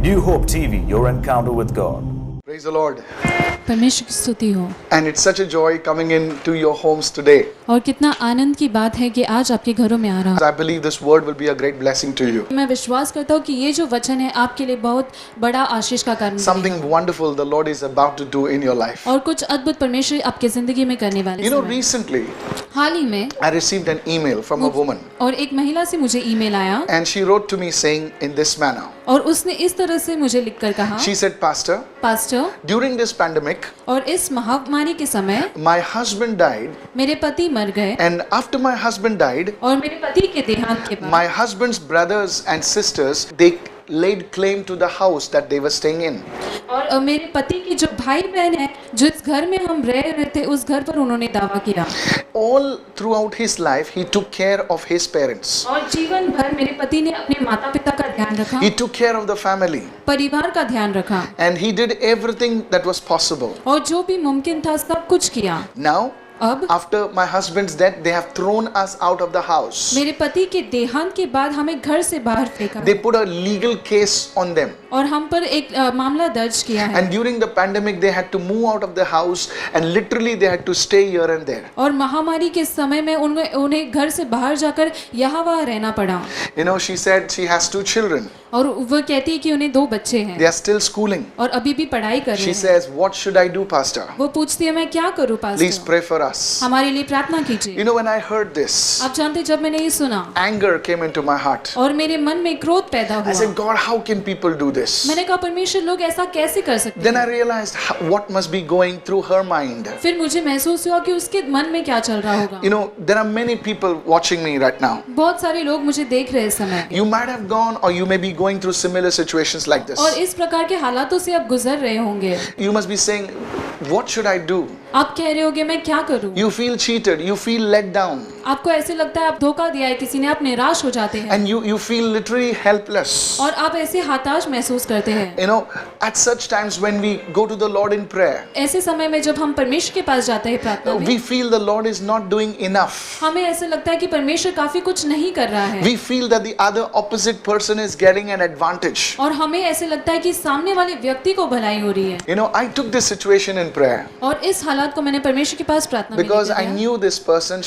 New Hope TV, your encounter with God. Praise the Lord. परमेश्वर की स्तुति हो। And it's such a joy coming into your homes today. और कितना आनंद की बात है कि आज आपके घरों में आ रहा I believe this word will be a great blessing to you. मैं विश्वास करता हूँ कि ये जो वचन है आपके लिए बहुत बड़ा आशीष का कारण Something wonderful the Lord is about to do in your life. और कुछ अद्भुत परमेश्वर आपकी जिंदगी में करने वाले You know, समय। recently हाल ही में I received an email from a woman, और एक महिला से मुझे ईमेल आया and she wrote to me saying in this manner. और उसने इस तरह से मुझे लिखकर कहा, She said, Pastor, pastor, during this pandemic, और इस महामारी के समय my husband died, मेरे पति मर गए and after my husband died, और मेरे पति के देहांत के बाद my husband's brothers and sisters, they laid claim to the house that they were staying in. और मेरे पति के जो भाई बहन है जिस घर में हम रह रहे थे उस घर पर उन्होंने दावा किया। All throughout his life, he took care of his parents. और जीवन भर मेरे पति ने अपने माता पिता का ध्यान रखा, He took care of the family, परिवार का ध्यान रखा and he did everything that was possible. और जो भी मुमकिन था सब कुछ किया। Now, अब after my husband's death, they have thrown us out of the house. मेरे पति के देहांत के बाद हमें घर से बाहर फेंका They put a legal case on them. और हम पर एक मामला दर्ज किया है। And during the pandemic, they had to move out of the house, and literally they had to stay here and there. और महामारी के समय में उन्हें घर से बाहर जाकर यहाँ वहाँ रहना पड़ा। You know, she said she has 2 children. और वो कहती है कि उन्हें 2 बच्चे हैं They are still schooling. और अभी भी पढ़ाई कर रहे She हैं। says, "What should I do, Pastor? वो पूछती है मैं क्या करूँ Please pastor, pray for us." हमारे लिए प्रार्थना You कीजिए। know, when I heard this, आप जानते जब मैंने ये सुना anger came into my heart. और मेरे मन में क्रोध पैदा I said, हुआ। God, how can people do this? मैंने कहा परमेश्वर लोग ऐसा कैसे कर सकते Then I हैं? realized what must be going through her mind. फिर मुझे महसूस हुआ कि उसके मन में क्या चल रहा होगा। You know, there are many people watching me right now. बहुत सारे लोग मुझे देख रहे हैं इस समय You might have gone, or you may be going through similar situations like this. और इस प्रकार के हालातों से आप गुजर रहे होंगे। You must be saying, what should I do? आप कह रहे होगे मैं क्या करूं? You feel cheated, you feel let down, आपको ऐसे लगता है आप धोखा दिया है किसी ने, आप निराश हो जाते हैं and you feel literally helpless. और आप ऐसे हताश महसूस करते हैं। You know, at such times when we go to the Lord in prayer, ऐसे समय में जब हम परमेश्वर के पास जाते हैं प्रार्थना में, we feel the Lord is not doing enough. हमें ऐसे लगता है कि परमेश्वर काफी कुछ नहीं कर रहा है We feel that the other opposite person is getting an advantage. और हमें ऐसे लगता है कि सामने वाले व्यक्ति को भलाई हो रही है। You know, I took this situation in prayer और इस हालात को मैंने परमेश्वर के पास प्रार्थना में because लेकर I गया। knew this person.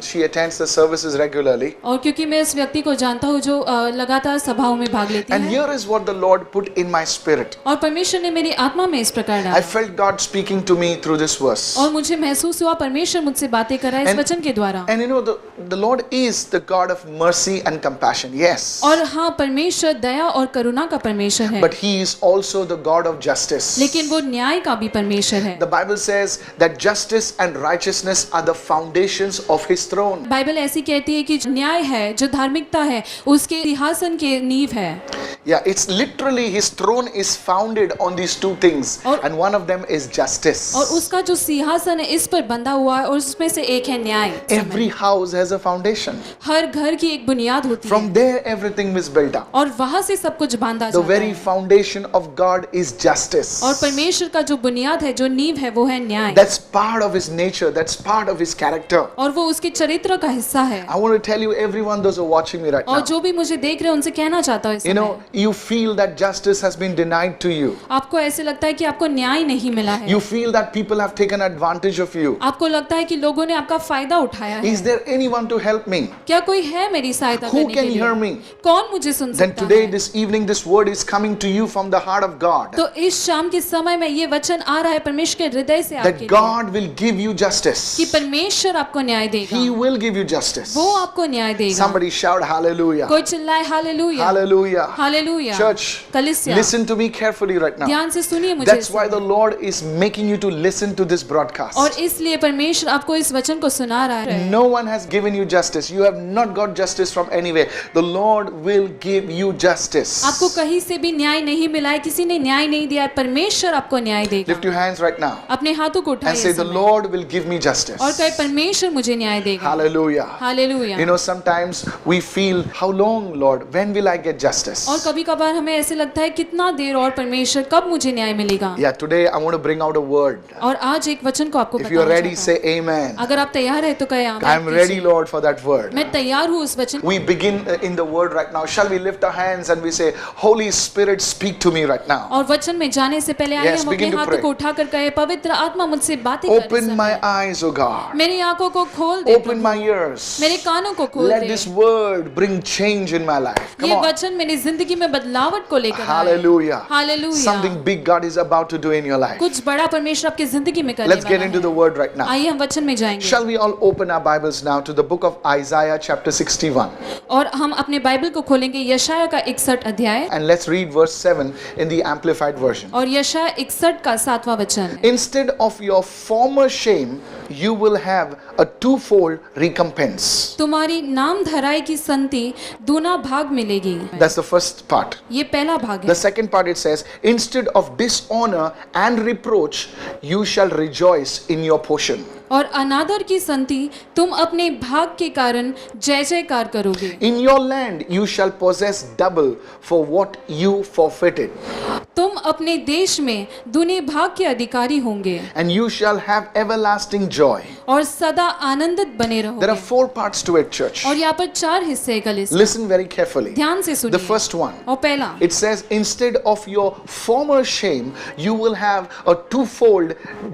She attends the services regularly. और क्योंकि मैं इस व्यक्ति को जानता हूँ जो लगातार सभाओं में भाग लेती And है here is what the Lord put in my spirit. और परमेश्वर ने मेरी आत्मा में इस प्रकार I डाला felt God speaking to me through this verse. और मुझे महसूस हुआ परमेश्वर मुझसे बातें कर रहा है इस And- वचन के द्वारा। And you know, the Lord is the God of mercy and compassion. Yes. और हाँ, परमेश्वर दया और करुणा का परमेश्वर है, But He is also the God of justice. लेकिन वो न्याय का भी परमेश्वर है। The Bible says that justice and righteousness are the foundations of His throne. Bible ऐसी कहती है कि जो न्याय है, जो धार्मिकता है, उसके सिंहासन के नींव है। Yeah, it's literally His throne is founded on these 2 things, और- and one of them is justice. और उसका जो सिंहासन है इस पर बंधा हुआ है और उसमें से एक है न्याय। Every house has a foundation. हर घर की एक बुनियाद होती From है there, everything is built up. और वहां से सब कुछ बांधा The जाता very है। foundation of God is justice. और परमेश्वर का जो बुनियाद है, जो नींव है, वो है न्याय। That's part of His nature. That's part of His character. और वो उसके चरित्र का हिस्सा है। I want to tell you, everyone, those who are watching me right और now, जो भी मुझे देख रहे हैं उनसे कहना चाहता हूँ इस you know, समय, you feel that justice has been denied to you. आपको ऐसे लगता है कि आपको न्याय नहीं मिला है। You feel that people have taken advantage of you. आपको लगता है कि लोगों ने आपका फायदा उठाया है। Is there anyone to help me? क्या कोई है मेरी सहायता Who करने के can लिए? hear me? कौन मुझे सुन Then सकता today, है? this evening, this word is coming to you from the heart of God. तो इस शाम के समय में ये वचन आ रहा है परमेश्वर के हृदय से आपके That लिए God will give you justice. कि परमेश्वर आपको न्याय देगा। He will give you justice. वो आपको न्याय देगा। Somebody shout hallelujah. कोई चिल्लाए हालेलुया, Hallelujah. हालेलुया। Church, कलीसिया, listen to me carefully right now. ध्यान से सुनिए मुझे। That's why the Lord is making you to listen to this broadcast. और इसलिए परमेश्वर आपको इस वचन को सुना रहा है। No one has given you justice. You have not got justice from anywhere. The Lord will give you justice. आपको कहीं से भी न्याय नहीं मिला है, किसी ने न्याय नहीं दिया है, परमेश्वर आपको न्याय देगा। Lift your hands right now अपने हाथों को and उठाइए say, इस the समय Lord will give me justice. और कहे परमेश्वर मुझे न्याय देगा। Hallelujah. Hallelujah. You know, sometimes we feel, how long, Lord? When will I get justice? और कभी कभार हमें ऐसे लगता है कितना देर और परमेश्वर कब मुझे न्याय मिलेगा। Yeah, today I want to bring out a word. और आज एक वचन को आपको If you are बताना ready, चाहता say हूँ। amen. अगर आप तैयार है तो कहें I am ready, Lord, for that word. मैं तैयार हूँ उस वचन। We begin in the word right now. Shall we lift our hands and we say, Holy Spirit, speak to me right now. और वचन में जाने से पहले आइए Yes, हम अपने begin to हाथों pray. को उठाकर कहे, पवित्र आत्मा मुझसे बातें कर Open my eyes, O God. मेरी आंखों को खोल दे Open my ears. मेरे कानों को खोल Let they. this word bring change in my life. Come ये on. वचन मेरी जिंदगी में बदलावट को लेकर आए। Hallelujah. Hallelujah. Something big God is about to do in your life. कुछ बड़ा परमेश्वर आपकी जिंदगी में करने Let's get वाला into है। the word right now. आइए हम वचन में जाएंगे। Shall we all open our Bibles now to the book of Isaiah chapter 61 और हम अपने बाइबल को खोलेंगे यशाया का 61 अध्याय and let's read verse 7 in the amplified version. और यशाया 61 का 7वां वचन। Instead of your former shame, you will have a twofold recompense. तुम्हारी नाम धराई की संति दूना भाग मिलेगी। That's the first part. ये पहला भाग The है। second part it says, instead of dishonor and reproach, you shall rejoice in your portion. और अनादर की संति तुम अपने भाग के कारण जय जयकार करोगे। In your land you shall possess double for what you forfeited, तुम अपने देश में दूने भाग के अधिकारी होंगे and you shall have everlasting joy. और सदा आनंदित बने There are रहोगे। 4 parts to it, church. और यहाँ पर 4 हिस्से हैं कलीसिया। Listen very carefully. ध्यान से The सुनिए। first one, और पहला it says, instead of your former shame, you will have a twofold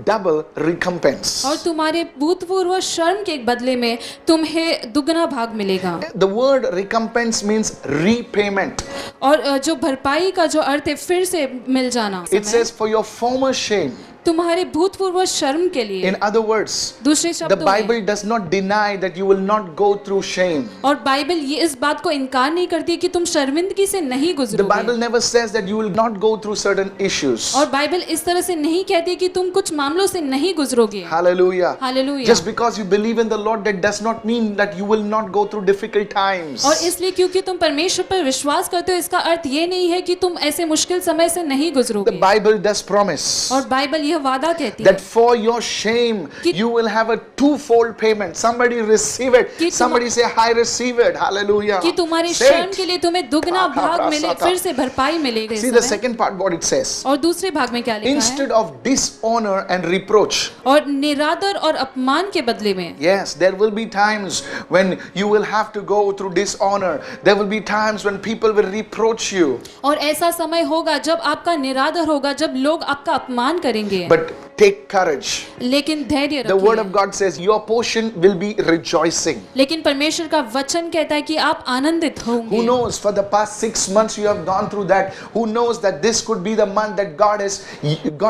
double recompense. और तुम्हारे भूतपूर्व शर्म के बदले में तुम्हें दुगना भाग मिलेगा। The word recompense means repayment. और जो भरपाई का जो अर्थ है फिर से मिल जाना। It says, for your former shame. तुम्हारे भूतपूर्व शर्म के लिए। In other words, दूसरे the शब्दों में Bible does not deny that you will not go through shame. और बाइबल ये इस बात को इनकार नहीं करती कि तुम शर्मिंदगी से नहीं The गुजरोगे। Bible never says that you will not go through certain issues. और बाइबल इस तरह से नहीं कहती कि तुम कुछ मामलों से नहीं गुजरोगे। Hallelujah. Hallelujah. Just because you believe in the Lord, that does not mean that you will not go through difficult times. और इसलिए क्योंकि तुम परमेश्वर पर विश्वास करते हो इसका अर्थ ये नहीं है कि तुम ऐसे मुश्किल समय से नहीं The गुजरोगे। Bible does promise और बाइबल यह वादा कहती है that for your shame कि- you will have a twofold payment. Somebody receive it. कि तुम- Somebody say, I receive it. Hallelujah. कि तुम्हारी Say शर्म it. के लिए तुम्हें दुगना भाग मिले, Sata. फिर से भरपाई मिलेगी। See the second part what it says. और दूसरे भाग में क्या लिखा है? Instead of dishonor and reproach. और निरादर और अपमान के बदले में। Yes, there will be times when you will have to go through dishonor. There will be times when people will reproach you. और ऐसा समय होगा जब आपका निरादर होगा, जब लोग आपका अपमान करेंगे। But take courage. लेकिन धैर्य The word रखिए। of God says your portion will be rejoicing. लेकिन परमेश्वर का वचन कहता है कि आप आनंदित Who होंगे। knows, for the past 6 months you have gone through that. Who knows that this could be the month that God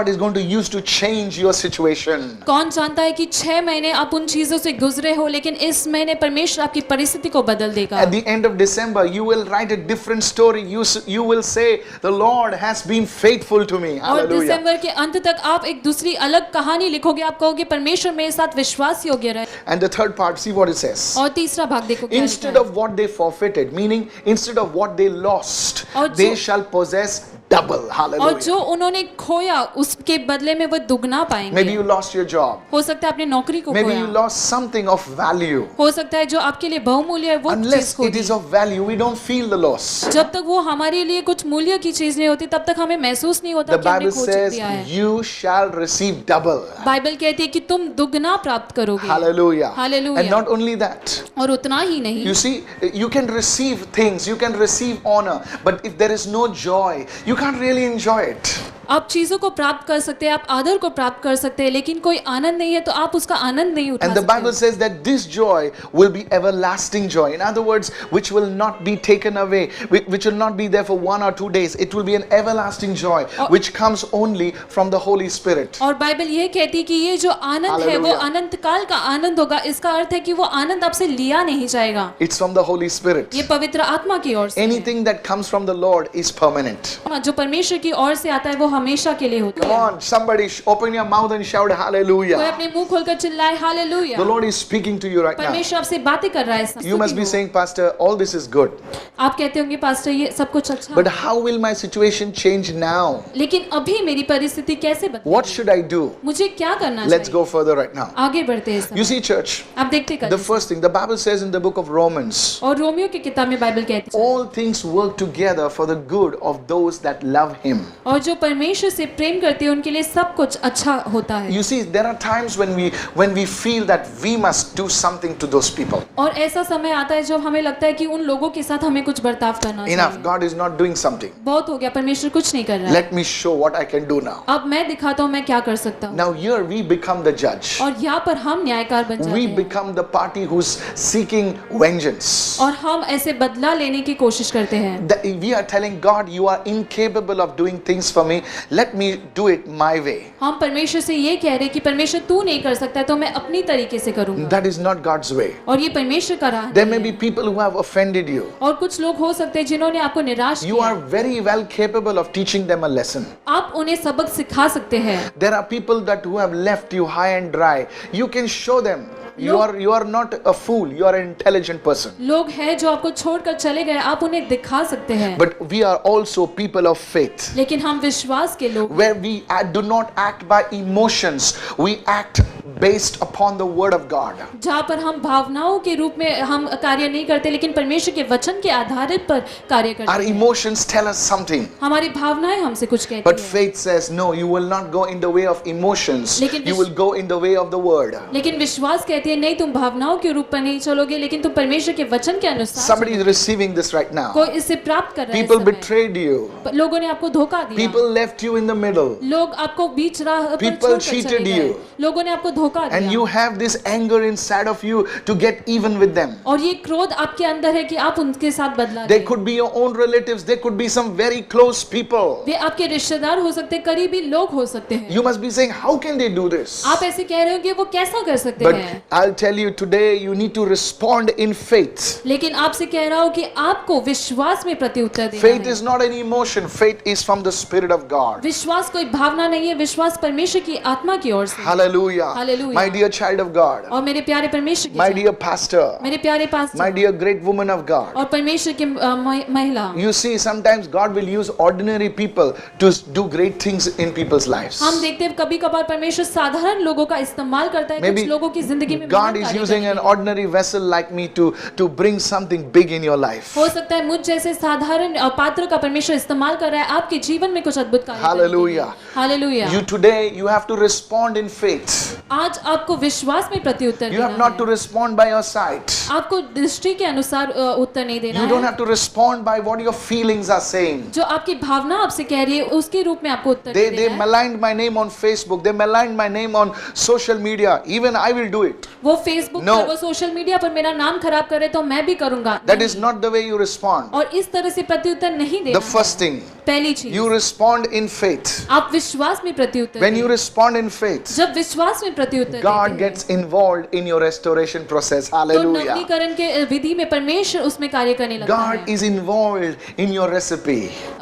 is going to use to change your situation. कौन जानता है कि 6 महीने आप उन चीजों से गुजरे हो, लेकिन इस महीने परमेश्वर आपकी परिस्थिति को बदल देगा। At the end of December, you will write a different story. You will say, the Lord has been faithful to me. और Hallelujah. दिसंबर के अंत तक आप एक दूसरी अलग कहानी लिखोगे। आप कहोगे परमेश्वर मेरे साथ विश्वास योग्य रहे। And the third part, see what it says. और तीसरा भाग देखो क्या लिखा Instead है। of what they forfeited, meaning instead of what they lost, और they जो- shall possess double. और Hallelujah. जो उन्होंने खोया उसके बदले में वो दुगना पाएंगे। Maybe you lost your job. हो सकता है आपने नौकरी को Maybe you खोया। lost something of value. हो सकता है जो आपके लिए बहुमूल्य है वो चीज Unless खो it the. is of value, we don't feel the loss. जब तक वो हमारे लिए कुछ मूल्य की चीज नहीं होती तब तक हमें महसूस नहीं होता The कि हमने Bible खो says दिया है। you shall receive double. Bible कहती है कि तुम दुगना प्राप्त करोगे। Hallelujah. Hallelujah. And not only that, और उतना ही नहीं, you see, you can receive things, you can receive honor, but if there is no joy, you can't really enjoy it. आप चीजों को प्राप्त कर सकते हैं, आप आदर को प्राप्त कर सकते हैं, लेकिन कोई आनंद नहीं है तो आप उसका आनंद नहीं उठा And the Bible सकते। says that this joy will be everlasting joy. In other words, which will not be taken away, which will not be there for 1 or 2 days. It will be an everlasting joy, which comes only from the Holy Spirit. और Bible ये कहती है कि ये जो आनंद है वो Hallelujah. अनंत काल का आनंद होगा। इसका अर्थ है कि वो आनंद आपसे लिया नहीं जाएगा, It's from the Holy Spirit. ये पवित्र आत्मा की ओर से है। Anything that comes from the Lord is permanent. जो परमेश्वर की ओर से आता है वो हमेशा के लिए होती Come है। on, somebody open your mouth and shout कोई hallelujah. अपने मुंह खोलकर चिल्लाए hallelujah. The Lord is speaking to you right now. परमेश्वर आपसे बातें कर रहा है। You must be स्तुति हो। saying, Pastor, all this is good. आप कहते होंगे पास्टर ये सब कुछ अच्छा But है, how will my situation change now? लेकिन अभी मेरी परिस्थिति कैसे बदले? What should I do? मुझे क्या करना Let's चाहिए? go further right now. आगे बढ़ते हैं इस You समय। see, church, आप देखते the कर first thing, the Bible says in the book of Romans, और रोमियो की किताब में बाइबल कहती है all things work together for the good of those that love Him. और जो परमेश्वर से प्रेम करते हैं उनके लिए सब कुछ अच्छा होता है। You see, there are times when we feel that we must do something to those people. और ऐसा समय आता है जब हमें लगता है कि उन लोगों के साथ हमें कुछ बर्ताव करना Enough, चाहिए। God is not doing something. बहुत हो गया, परमेश्वर कुछ नहीं कर रहा है। Let me show what I can do now. अब मैं दिखाता हूँ मैं क्या कर सकता हूँ। Now here we become the judge. और यहाँ पर हम न्यायकार बन जाते We हैं become the party who's seeking vengeance. और हम ऐसे बदला लेने की कोशिश करते हैं। We are telling God, you are incapable of doing things for me. Let me do it my way. हम परमेश्वर से ये कह रहे हैं कि परमेश्वर तू नहीं कर सकता है तो मैं अपनी तरीके से करूंगा। That is not God's way. और ये परमेश्वर का राह There नहीं may be है। people who have offended you. और कुछ लोग हो सकते हैं जिन्होंने आपको निराश You किया। are very well capable of teaching them a lesson. आप उन्हें सबक सिखा सकते हैं। There are people that who have left you high and dry. You can show them. You are not a fool. You are an intelligent person. लोग हैं जो आपको छोड़कर चले गए, आप उन्हें दिखा सकते हैं। But we are also people of faith, लेकिन हम विश्वास के लोग where we do not act by emotions. We act based upon the word of God. जहाँ पर हम भावनाओं के रूप में हम कार्य नहीं करते लेकिन परमेश्वर के वचन के आधारित पर कार्य करते Our हैं। emotions tell us something. हमारी भावनाएं हमसे कुछ कहती But हैं। faith says, no, you will not go in the way of emotions. लेकिन You will go in the way of the word. लेकिन विश्वास कहती है नहीं तुम भावनाओं के रूप पर नहीं चलोगे लेकिन तुम परमेश्वर के वचन के अनुसार Somebody is चलोगे। receiving this right now. कोई इससे प्राप्त कर रहा है इस People समय। betrayed you. लोगों ने आपको धोखा दिया। People left you in the middle. लोग आपको बीच राह पर People छोड़कर चले cheated गए। you. लोगों ने आपको धोखा And दिया। you have this anger inside of you to get even with them. और ये क्रोध आपके अंदर है कि आप उनके साथ बदला They लें। could be your own relatives. They could be some very close people. वे आपके रिश्तेदार हो सकते हैं, करीबी लोग हो सकते हैं। You must be saying, how can they do this? आप ऐसे कह रहे हो कि वो कैसा कर सकते But हैं, I'll tell you today, you need to respond in faith. लेकिन आपसे कह रहा हूँ कि आपको विश्वास में प्रत्युत्तर देना Faith है। is not an emotion. Faith is from the Spirit of God. विश्वास कोई भावना नहीं है, विश्वास परमेश्वर की आत्मा की ओर से। Hallelujah. Hallelujah. My dear child of God. और मेरे प्यारे परमेश्वर की My जान, dear pastor. मेरे प्यारे My pastor dear great woman of God. और परमेश्वर की महिला। You see, sometimes God will use ordinary people to do great things in people's lives. हम देखते हैं कभी कभार परमेश्वर साधारण लोगों का इस्तेमाल करता है Maybe कुछ लोगों की जिंदगी में। God महान is कार्य using करने an के लिए। ordinary vessel like me to bring something big in your life. हो सकता है मुझ जैसे साधारण पात्र का परमेश्वर इस्तेमाल कर रहा है आपके जीवन में कुछ अद्भुत कार्य करने के लिए। Hallelujah. Hallelujah. You today, you have to respond in faith. आज आपको विश्वास में प्रत्युत्तर You have देना not to है। respond by your sight. आपको दृष्टि के अनुसार उत्तर नहीं देना You don't है। have to respond by what your feelings are saying. जो आपकी भावना आपसे कह रही है उसके रूप में आपको उत्तर They देना है। maligned my name on Facebook. They maligned my name on social media. Even I will do it. वो फेसबुक No. पर वो सोशल मीडिया पर मेरा नाम खराब करे तो मैं भी करूंगा। That नहीं। is not the way you respond. और इस तरह से प्रत्युत्तर नहीं देना The first है। thing, पहली चीज you respond in faith. आप विश्वास में प्रत्युत्तर When you दें। respond in faith, जब विश्वास में प्रत्युत्तर God देते हैं, gets involved in your restoration process. तो Hallelujah. नवीनीकरण के विधि में परमेश्वर उसमें कार्य करने लगता God है। is involved in your recipe.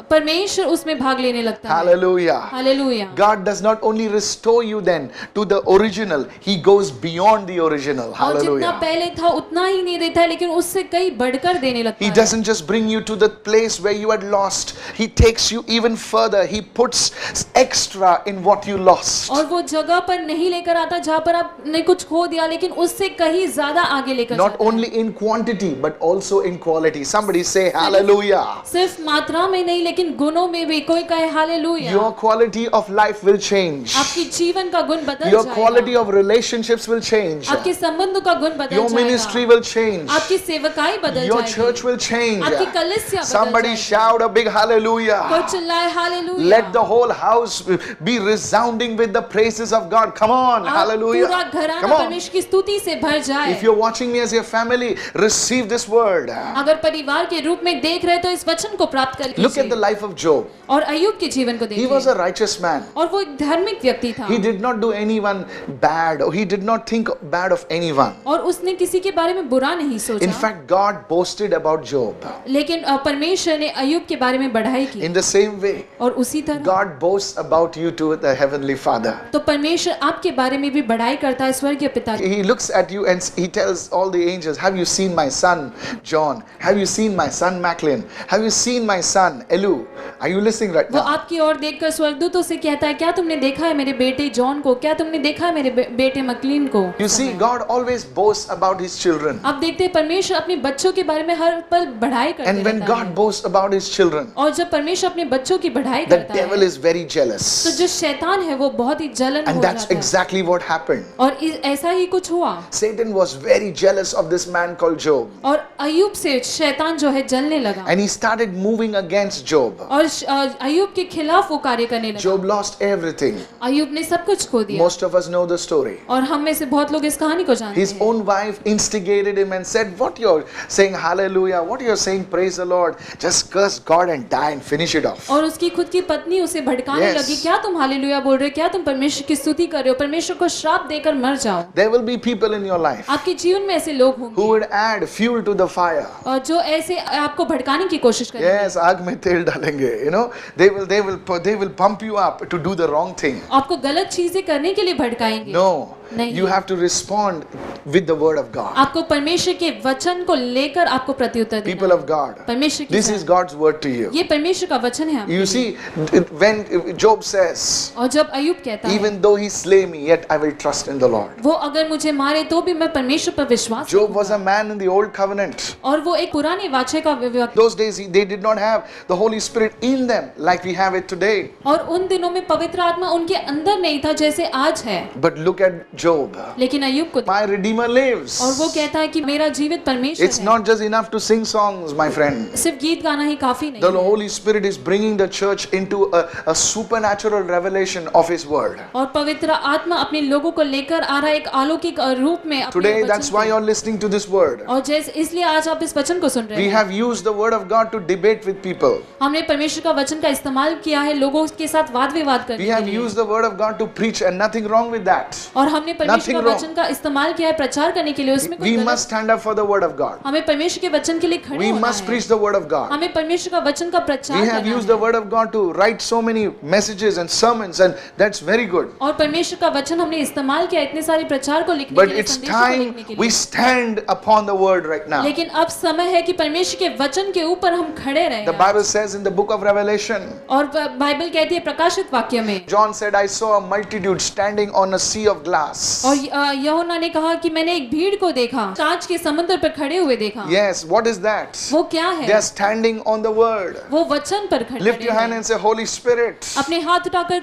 परमेश्वर उसमें भाग लेने लगता है। Hallelujah. Hallelujah. God does not only restore you then to the original, He goes beyond the original. और जितना Hallelujah. पहले था उतना ही नहीं देता है लेकिन उससे कई बढ़कर देने लगता He है। doesn't just bring you to the place where you had lost. He takes you even further. He puts extra in what you lost. और वो जगह पर नहीं लेकर आता जहाँ पर आपने कुछ खो दिया लेकिन उससे कहीं ज्यादा आगे लेकर Not जाता है। only in quantity but also in quality. Somebody say hallelujah. सिर्फ मात्रा में नहीं लेकिन गुणों में भी। कोई कहे hallelujah. Your quality of life will change. आपकी जीवन का गुण बदल Your जाएगा। quality of relationships will change. आपके संबंधों का गुण बदल Your जाएगा। ministry will change. आपकी सेवकाई बदल Your जाएगी। church will change. आपकी कलीसिया बदल Somebody जाएगी। shout a big कोई hallelujah. चिल्लाए hallelujah. Let the whole house be resounding with the praises of God. Come on, पूरा hallelujah. घराना Come on. परमेश्वर की स्तुति से भर जाए। If you're watching me as your family, receive this word. अगर परिवार के रूप में देख रहे तो इस वचन को प्राप्त कर Look at the लीजिए। life of Job, और अय्यूब के जीवन को he was a देखिए, righteous man. और वो एक धार्मिक व्यक्ति था, He did not do anyone bad, or he did not think bad of anyone. और उसने किसी के बारे में बुरा नहीं In सोचा, fact, God boasted about Job. लेकिन परमेश्वर ने अय्यूब के बारे में बढ़ाई की, In the same way, और उसी तरह God boasts about you to the Heavenly Father. तो परमेश्वर आपके बारे में भी बढ़ाई करता है स्वर्गीय पिता की। He looks at you and he tells all the angels, have you seen my son John? Have you seen my son Macklin? Have you seen my son Elu? Are you listening right वो now? आपकी ओर देखकर स्वर्गदूतों से कहता है, क्या तुमने देखा है मेरे बेटे जॉन को, क्या तुमने देखा है मेरे बेटे मकलीन को। You see, God always boasts about his children. आप देखते हैं परमेश्वर अपने बच्चों के बारे में हर पल बढ़ाई करते And when रहता God है, boasts about his children, और जब परमेश्वर अपने बच्चों की बढ़ाई the करता devil है is very तो jealous. जो शैतान है वो बहुत ही जलन And हो that's जाता है, exactly what happened. और ऐसा ही कुछ हुआ, Satan was very jealous of this man called Job. और अय्यूब से शैतान जो है जलने लगा, And he started moving against Job. और अय्यूब के खिलाफ वो कार्य करने लगा। Job lost everything. अय्यूब ने सब कुछ खो दिया, Most of us know the story. और हम में से बहुत लोग इस कहानी को जानते His हैं। own wife instigated him and said, what you're saying hallelujah, what you're saying praise the Lord, just curse God and die and finish it off. और उसकी खुद की पत्नी उसे भड़काने Yes. लगी, क्या तुम हालेलुया बोल रहे हो, क्या तुम परमेश्वर की स्तुति कर रहे हो, परमेश्वर को श्राप देकर मर जाओ। There will be people in your life आपके जीवन में ऐसे लोग who होंगे would add fuel to the fire. और जो ऐसे आपको भड़काने की कोशिश करेंगे, Yes, आग में तेल डालेंगे. You know, they will pump you up to do the wrong thing. आपको गलत चीजें करने के लिए भड़काएंगे। No, नहीं। you have to respond with the word of God. आपको परमेश्वर के वचन को लेकर आपको प्रत्युत्तर People देना of God, है। परमेश्वर की this is सेवा। God's word to you. ये परमेश्वर का वचन है आपके You लिए। see, when Job says, और जब अय्यूब कहता है, even though he slay me, yet I will trust in the Lord. वो अगर मुझे मारे तो भी मैं परमेश्वर पर विश्वास Job was रखूंगा। a man in the old covenant. और वो एक पुराने वाचे का व्यक्ति, Those days they did not have the Holy Spirit in them like we have it today. और उन दिनों में पवित्र आत्मा उनके अंदर नहीं था जैसे आज है। But look at Job. लेकिन अय्यूब को, My Redeemer lives. और वो कहता है कि मेरा जीवित परमेश्वर It's है। not just enough to sing songs, my friend. सिर्फ गीत गाना ही काफी नहीं The है। Holy Spirit is bringing the church into a supernatural revelation of His word. और पवित्र आत्मा अपने लोगों को लेकर आ रहा है एक अलौकिक रूप में अपने Today, वचन that's why को। you're listening to this word. और जैसे इसलिए आज आप इस वचन को सुन रहे We हैं। have used the word of God to debate with people. हमने परमेश्वर का वचन का इस्तेमाल किया है लोगों के साथ वाद विवाद करने We के have लिए, used the word of God to preach, and nothing wrong with that. और हमने परमेश्वर Nothing का wrong. वचन का इस्तेमाल किया है प्रचार करने के लिए, उसमें कोई We गलत, must stand up for the word of God. हमें परमेश्वर के वचन के लिए खड़े We होना must है। preach the word of God. हमें परमेश्वर का वचन का प्रचार We have करना used the है। word of God to write so many messages and sermons, and that's very good. और परमेश्वर का वचन हमने इस्तेमाल किया इतने सारे प्रचार को लिखने But के लिए, it's संदेशों को time लिखने के we लिए, stand upon the word right now. लेकिन अब समय है कि परमेश्वर के वचन के ऊपर हम खड़े The रहें। Bible says in the book of Revelation, और बाइबल कहती है प्रकाशित वाक्य में, John said, I saw a multitude standing on a sea of glass. और यूहन्ना ने कहा कि मैंने एक भीड़ को देखा, कांच के समुद्र पर खड़े हुए देखा। Yes, what is that? वो क्या They are है? standing on the word. वो वचन पर खड़े Lift your hand हैं। and say, Holy Spirit, अपने हाथ उठाकर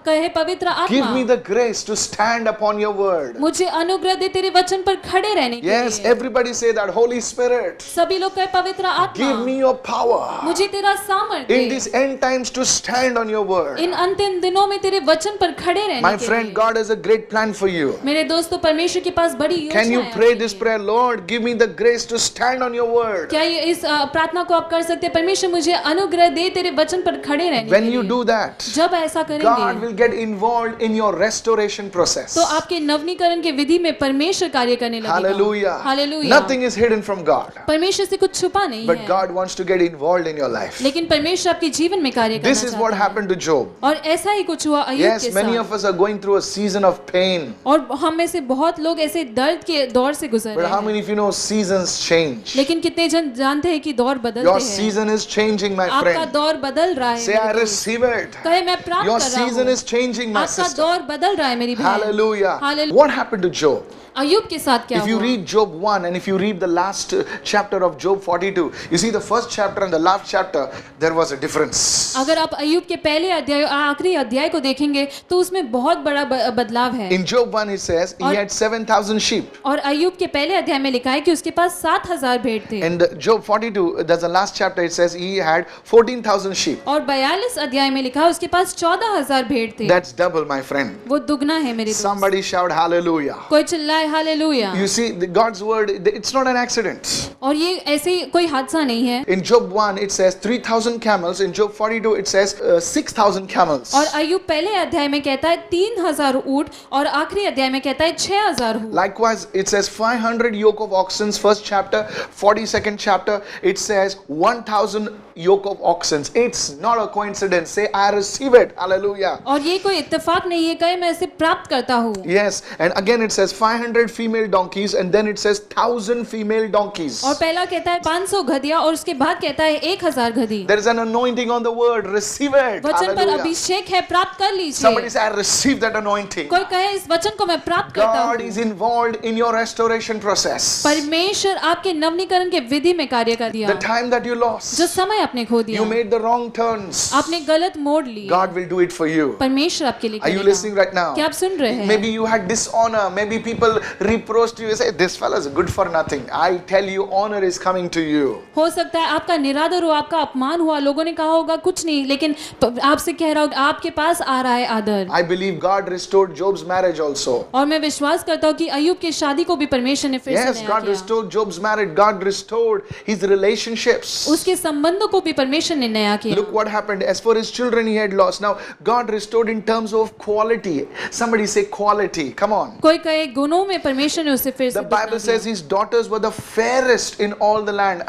कहे पवित्र give me आत्मा, the grace to stand upon your word. मुझे अनुग्रह दे तेरे वचन पर खड़े रहने के Yes, लिए। everybody say that. Holy Spirit, सभी लोग कहे पवित्र give आत्मा, me your power मुझे तेरा सामर्थ्य in they, these end times to stand on your word. इन अंतिम दिनों में तेरे वचन पर खड़े रहने My के friend, लिए। God has a great plan for you. मेरे दोस्तों, परमेश्वर के पास बड़ी योजना Can you है pray आपके this लिए। prayer? Lord, give me the grace to stand on your word. क्या ये इस प्रार्थना को आप कर सकते हैं? परमेश्वर मुझे अनुग्रह दे तेरे वचन पर खड़े रहने When के you लिए। do that, जब ऐसा God करेंगे will get involved in your restoration process. तो आपके नवनीकरण के विधि में परमेश्वर कार्य करने लगेगा। Hallelujah. Hallelujah. Nothing is hidden from God. परमेश्वर से कुछ छुपा नहीं But है, God wants to get involved in your life. लेकिन परमेश्वर आपके जीवन में कार्य करना This is what चाहता है। happened to Job. और ऐसा ही कुछ हुआ अय्यूब Yes, के many साथ। of us are going through a season of pain. और हम में से बहुत लोग ऐसे दर्द के दौर से गुजर But रहे how हैं, many of you know seasons change? लेकिन कितने जन जानते हैं कि दौर बदलते Your हैं। season is changing, my आपका friend. दौर बदल रहा है Say, I मेरे दोस्त। receive it. कहे मैं प्राप्त Your कर रहा season हूँ। is changing, my आपका sister. दौर बदल रहा है मेरी बहन। Hallelujah. Hallelujah. What happened to Job? अय्यूब के साथ क्या If you हुआ? read Job 1 and if you read the last chapter of Job 42, you see the first chapter and the last chapter, there was a difference. अगर आप अय्यूब के पहले अध्याय आखिरी अध्याय को देखेंगे तो उसमें बहुत बड़ा बदलाव है। In Job Job 1 it says he had 7,000 sheep. और अय्यूब के पहले अध्याय में लिखा है कि उसके पास 7,000 भेड़ थे। And Job 42, that's the last chapter, it says he had 14,000 sheep. और 42 अध्याय में लिखा है उसके पास 14,000 भेड़ थे। That's double, my friend. वो दुगना है मेरे दोस्त। Somebody shout hallelujah. कोई चिल्लाए hallelujah. You see, God's word, it's not an accident. और ये ऐसे कोई हादसा नहीं है। In Job 1 it says 3,000 camels. In Job 42 it says 6,000 camels. और अय्यूब पहले अध्याय में कहता है 3,000 ऊंट और आखिरी अध्याय में कहता है 6,000 ऊंट। Likewise, it says 500 yoke of oxen, first chapter, 42nd chapter, it says 1,000 yoke of oxen. It's not a coincidence. Say, I receive it. Hallelujah. और ये कोई इत्तेफाक नहीं है, कहे मैं इसे प्राप्त करता हूँ। Yes, and again it says 500 female donkeys, and then it says 1,000 female donkeys. और पहला कहता है 500 गधिया और उसके बाद कहता है 1,000 गधी। There is an anointing on the word. Receive it. वचन पर Hallelujah. अभिषेक है, प्राप्त कर Somebody लीजिए। say, I receive that anointing. कोई कहे इस वचन को मैं प्राप्त करता God हूँ। is involved in your restoration process. परमेश्वर आपके नवनीकरण के विधि में कार्य कर दिया। The time that you lost, जो समय आपने खो दिया, you made the wrong turns. आपने गलत मोड़ लिए, God will do it for you. परमेश्वर आपके लिए Are you करेगा। listening right now? क्या आप सुन रहे हैं? Maybe you had dishonor. Maybe people reproached you. Say, this fellow is good for nothing. I tell you, honor is coming to you. हो सकता है आपका निरादर हो, आपका अपमान हुआ, लोगों ने कहा होगा कुछ नहीं, लेकिन आपसे कह रहा हूँ आपके पास आ रहा है आदर। I believe God restored Job's marriage also. और मैं विश्वास करता हूँ कि अय्यूब की शादी को भी परमेश्वर ने फिर से Yes, नया God किया। restored Job's marriage. God restored his relationships. उसके संबंधों को भी परमेश्वर ने नया किया। Look what happened. As for his children, he had lost. Now, God restored in terms of quality. Somebody say quality. Come on. कोई कहे गुणों में परमेश्वर ने उसे फिर से The Bible says his daughters were the fairest in all the land.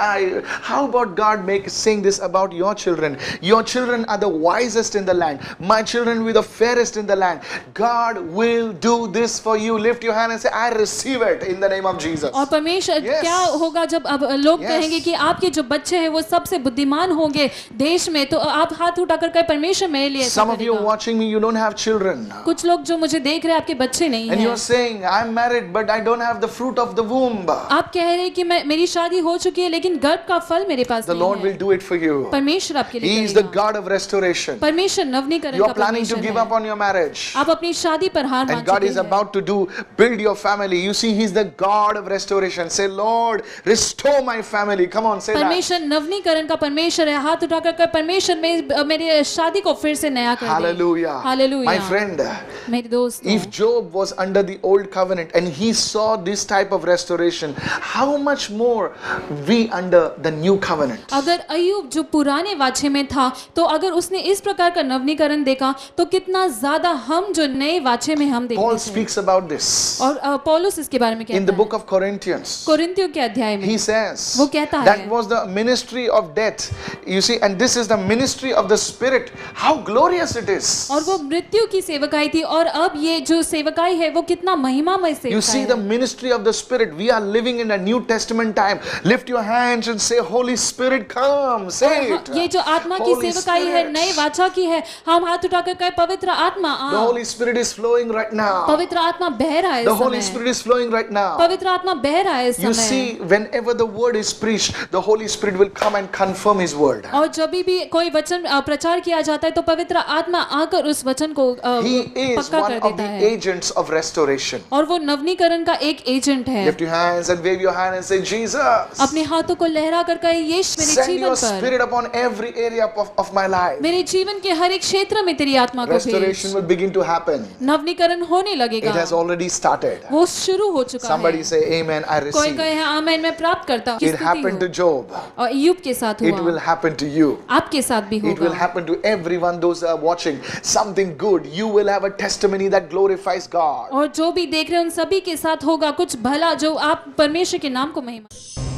How about God saying this about your children? Your children are the wisest in the land. My children will be the fairest in the land. God will do this for you. Lift your hand and say, I receive it in the name of Jesus. और परमेश्वर Yes. क्या होगा जब अब लोग Yes. कहेंगे कि आपके जो बच्चे हैं वो सबसे बुद्धिमान होंगे देश में, तो आप हाथ उठाकर कहे परमेश्वर मेरे लिए ऐसा Some of you करेगा। watching me, you don't have children. कुछ लोग जो मुझे देख रहे हैं आपके बच्चे नहीं And you हैं। are saying, I'm married, but I don't have the fruit of the womb. आप कह रहे हैं कि मेरी शादी हो चुकी है लेकिन गर्भ का फल मेरे पास The Lord नहीं will है। do it for you. परमेश्वर आपके He लिए is the करेगा। God of restoration. परमेश्वर नवनीकरण You का are planning to परमेश्वर give है। up on your marriage. आप अपनी शादी पर हार मान And God चुके is हैं। about to build your family. You see, He's the God of restoration. Say, Lord, restore my family. Come on, say that. परमेश्वर नवनीकरण का परमेश्वर है। हाथ उठाकर कहे परमेश्वर मेरी शादी को फिर से नया कर दे। Hallelujah. हालेलुया। My friend, मेरे दोस्त, if Job was under the old covenant and he saw this type of restoration, how much more we under the new covenant? अगर अय्यूब जो पुराने वाचे में था, तो अगर उसने इस प्रकार का नवनीकरण देखा, तो कितना ज्यादा हम जो नए वाचे में हम Paul देखते हैं। speaks about this और पौलुस इसके बारे में in the कहता book है of Corinthians. कोरिन्थियों के अध्याय में। He says वो कहता that है was the ministry of death. You see, and this is the ministry of the Spirit. How glorious it is. और वो मृत्यु की सेवकाई थी, और अब ये जो सेवकाई है वो कितना महिमामय You see सेवकाई the है। ministry of the Spirit. We are living in a New Testament time. Lift your hands and say, Holy Spirit, come. Say it. ये जो आत्मा की Holy सेवकाई है, Spirit. नए वाचा की है, हम हाथ उठाकर कहे पवित्र आत्मा The uh. Holy Spirit is flowing right now. पवित्र आत्मा बह रहा है The इस Holy समय। Spirit is flowing right now. पवित्र आत्मा बह रहा है इस You समय। see, whenever the word is preached, the Holy Spirit will come and confirm His word. और जब भी कोई वचन प्रचार किया जाता है तो पवित्र आत्मा आकर उस वचन को He is पक्का one कर of देता the है, agents of restoration. और वो नवनीकरण का एक एजेंट है। Lift your hands and wave your hand and say, Jesus, अपने हाथों को लहरा कर कहे यीशु मेरे send जीवन your पर, Spirit upon every area of my life. मेरे जीवन के हर एक क्षेत्र में तेरी आत्मा को Restoration भेज। will begin to happen. नवनीकरण होने It लगेगा, has already started. वो शुरू हो चुका Somebody है। say, Amen, I कोई receive. कहे आमीन, मैं प्राप्त करता हूँ। It happened to Job. और अय्यूब के साथ It will हुआ, happen to you. आपके साथ भी It will होगा। happen to everyone, those who are watching. Something good. You will have a testimony that glorifies God. और जो भी देख रहे हैं उन सभी के साथ होगा कुछ भला, जो आप परमेश्वर के नाम को महिमा